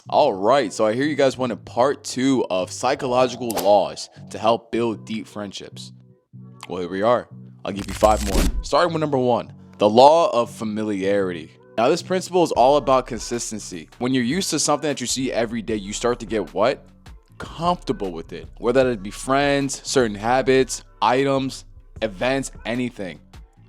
All right, so I hear you guys wanted part two of psychological laws to help build deep friendships. Well, here we are. I'll give you five more. Starting with number one, the law of familiarity. Now, this principle is all about consistency. When you're used to something that you see every day, you start to get what? Comfortable with it. Whether it be friends, certain habits, items, events, anything.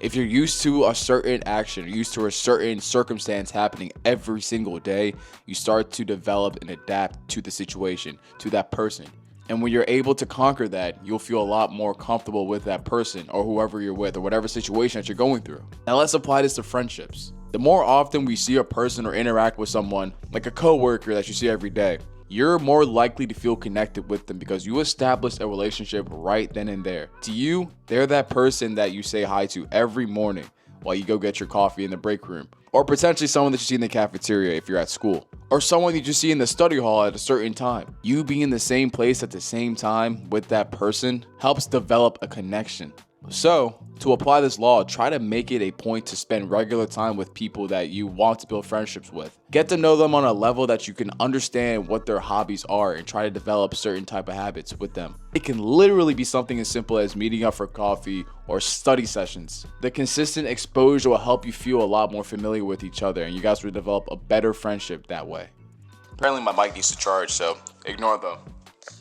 If you're used to a certain action, used to a certain circumstance happening every single day, you start to develop and adapt to the situation, to that person. And when you're able to conquer that, you'll feel a lot more comfortable with that person or whoever you're with or whatever situation that you're going through. Now let's apply this to friendships. The more often we see a person or interact with someone, like a coworker that you see every day, you're more likely to feel connected with them because you established a relationship right then and there. To you, they're that person that you say hi to every morning while you go get your coffee in the break room. Or potentially someone that you see in the cafeteria if you're at school. Or someone you just see in the study hall at a certain time. You being in the same place at the same time with that person helps develop a connection. So, to apply this law, try to make it a point to spend regular time with people that you want to build friendships with. Get to know them on a level that you can understand what their hobbies are and try to develop certain type of habits with them. It can literally be something as simple as meeting up for coffee or study sessions. The consistent exposure will help you feel a lot more familiar with each other and you guys will develop a better friendship that way. Apparently my mic needs to charge, so ignore the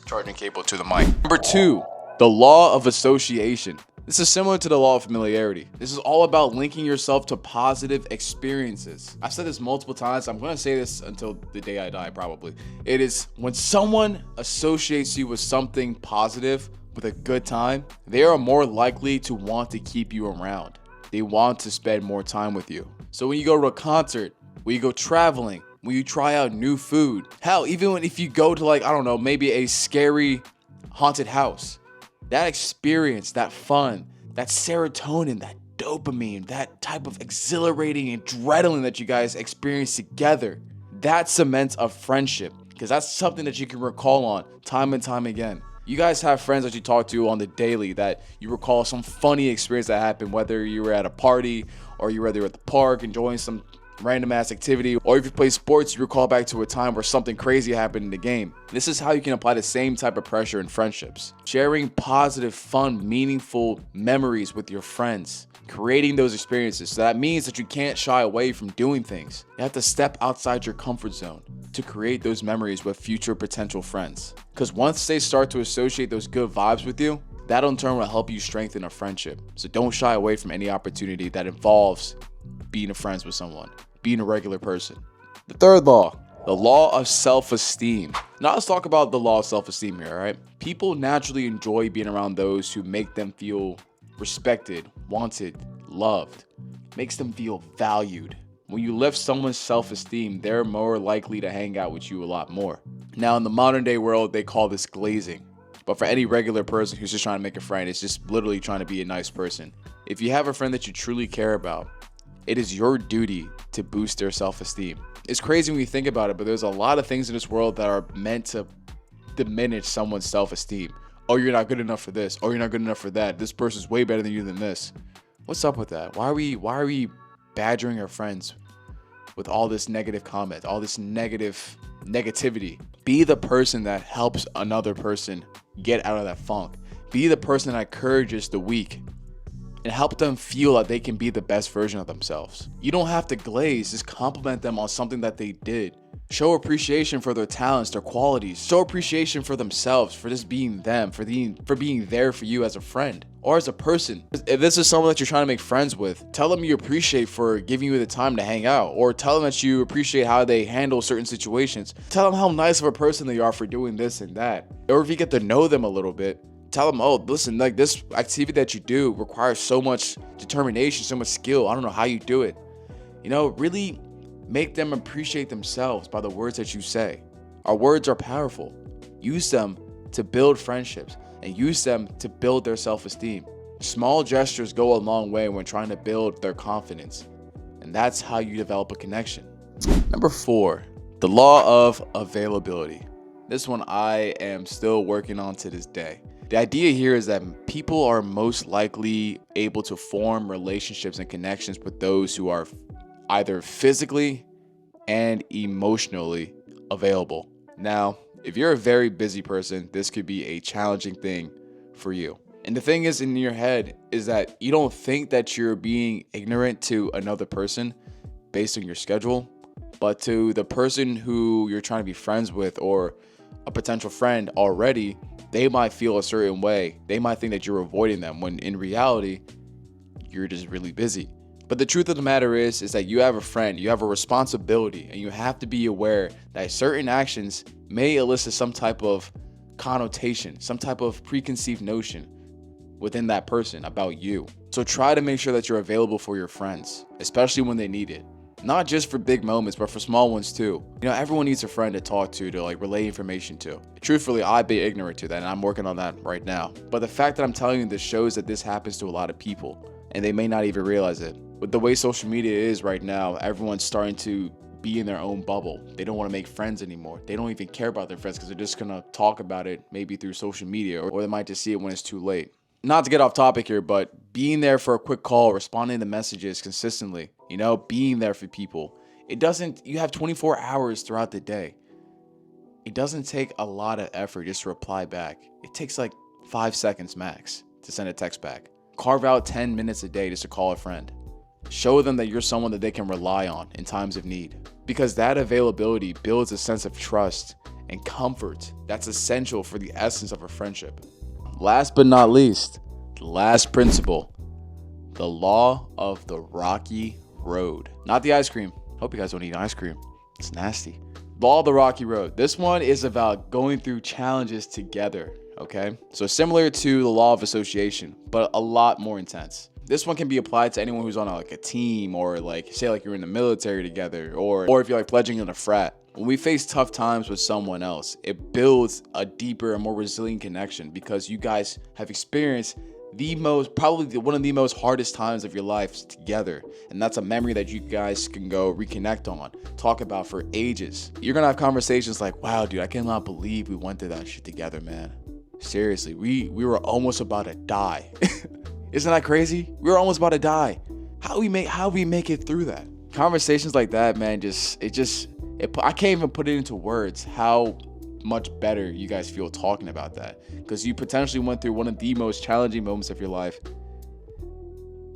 charging cable to the mic. Number two, the law of association. This is similar to the law of familiarity. This is all about linking yourself to positive experiences. I've said this multiple times. I'm going to say this until the day I die, probably. It is when someone associates you with something positive, with a good time, they are more likely to want to keep you around. They want to spend more time with you. So when you go to a concert, when you go traveling, when you try out new food, hell, even if you go to maybe a scary haunted house, that experience, that fun, that serotonin, that dopamine, that type of exhilarating adrenaline that you guys experience together, that cements a friendship because that's something that you can recall on time and time again. You guys have friends that you talk to on the daily that you recall some funny experience that happened, whether you were at a party or you were at the park enjoying some random ass activity, or if you play sports, you recall back to a time where something crazy happened in the game. This is how you can apply the same type of pressure in friendships. Sharing positive, fun, meaningful memories with your friends. Creating those experiences. So that means that you can't shy away from doing things. You have to step outside your comfort zone to create those memories with future potential friends. Because once they start to associate those good vibes with you, that in turn will help you strengthen a friendship. So don't shy away from any opportunity that involves being friends with someone, being a regular person. The third law, the law of self-esteem. Now let's talk about the law of self-esteem here, all right? People naturally enjoy being around those who make them feel respected, wanted, loved, makes them feel valued. When you lift someone's self-esteem, they're more likely to hang out with you a lot more. Now in the modern day world, they call this glazing. But for any regular person who's just trying to make a friend, it's just literally trying to be a nice person. If you have a friend that you truly care about, it is your duty to boost their self-esteem. It's crazy when you think about it, but there's a lot of things in this world that are meant to diminish someone's self-esteem. Oh, you're not good enough for this. Oh, you're not good enough for that. This person's way better than you than this. What's up with that? Why are we badgering our friends with all this negative comment, all this negativity? Be the person that helps another person get out of that funk. Be the person that encourages the weak and help them feel that they can be the best version of themselves. You don't have to glaze, just compliment them on something that they did. Show appreciation for their talents, their qualities. Show appreciation for themselves, for just being them, for being there for you as a friend or as a person. If this is someone that you're trying to make friends with, tell them you appreciate for giving you the time to hang out, or tell them that you appreciate how they handle certain situations. Tell them how nice of a person they are for doing this and that. Or if you get to know them a little bit, tell them, oh, listen, like this activity that you do requires so much determination, so much skill. I don't know how you do it. You know, really make them appreciate themselves by the words that you say. Our words are powerful. Use them to build friendships and use them to build their self-esteem. Small gestures go a long way when trying to build their confidence. And that's how you develop a connection. Number 4, the law of availability. This one I am still working on to this day. The idea here is that people are most likely able to form relationships and connections with those who are either physically and emotionally available. Now, if you're a very busy person, this could be a challenging thing for you. And the thing is in your head is that you don't think that you're being ignorant to another person based on your schedule, but to the person who you're trying to be friends with or a potential friend already, they might feel a certain way. They might think that you're avoiding them when in reality, you're just really busy. But the truth of the matter is that you have a friend, you have a responsibility, and you have to be aware that certain actions may elicit some type of connotation, some type of preconceived notion within that person about you. So try to make sure that you're available for your friends, especially when they need it. Not just for big moments, but for small ones too. You know, everyone needs a friend to talk to like relay information to. Truthfully, I'd be ignorant to that, and I'm working on that right now. But the fact that I'm telling you this shows that this happens to a lot of people, and they may not even realize it. With the way social media is right now, everyone's starting to be in their own bubble. They don't want to make friends anymore. They don't even care about their friends because they're just gonna talk about it maybe through social media, or they might just see it when it's too late. Not to get off topic here, but being there for a quick call, responding to messages consistently, you know, being there for people. You have 24 hours throughout the day. It doesn't take a lot of effort just to reply back. It takes like 5 seconds max to send a text back. Carve out 10 minutes a day just to call a friend. Show them that you're someone that they can rely on in times of need, because that availability builds a sense of trust and comfort that's essential for the essence of a friendship. Last but not least, the last principle, the law of the rocky road. Not the ice cream. Hope you guys don't eat ice cream. It's nasty. Law of the rocky road. This one is about going through challenges together, okay? So similar to the law of association, but a lot more intense. This one can be applied to anyone who's on a team, or say you're in the military together, or if you're pledging in a frat. When we face tough times with someone else, it builds a deeper and more resilient connection because you guys have experienced probably one of the most hardest times of your lives together. And that's a memory that you guys can go reconnect on, talk about for ages. You're gonna have conversations like, wow, dude, I cannot believe we went through that shit together, man. Seriously, we were almost about to die. Isn't that crazy? We were almost about to die. How we make it through that? Conversations like that, man, I can't even put it into words how much better you guys feel talking about that, because you potentially went through one of the most challenging moments of your life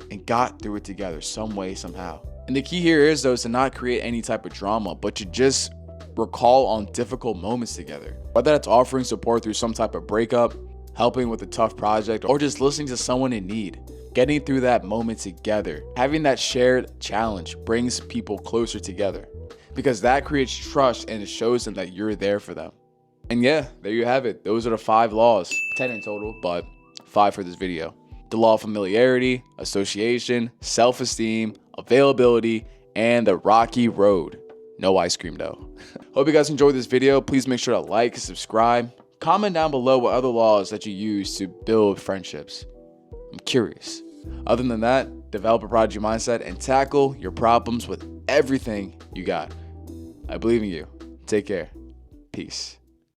and got through it together some way, somehow. And the key here is, though, is to not create any type of drama, but to just recall on difficult moments together. Whether that's offering support through some type of breakup, helping with a tough project, or just listening to someone in need. Getting through that moment together, having that shared challenge brings people closer together, because that creates trust and it shows them that you're there for them. And yeah, there you have it. Those are the 5 laws, 10 in total, but 5 for this video. The law of familiarity, association, self-esteem, availability, and the rocky road. No ice cream though. Hope you guys enjoyed this video. Please make sure to like, subscribe, comment down below what other laws that you use to build friendships. I'm curious. Other than that, develop a prodigy mindset and tackle your problems with everything you got. I believe in you. Take care. Peace.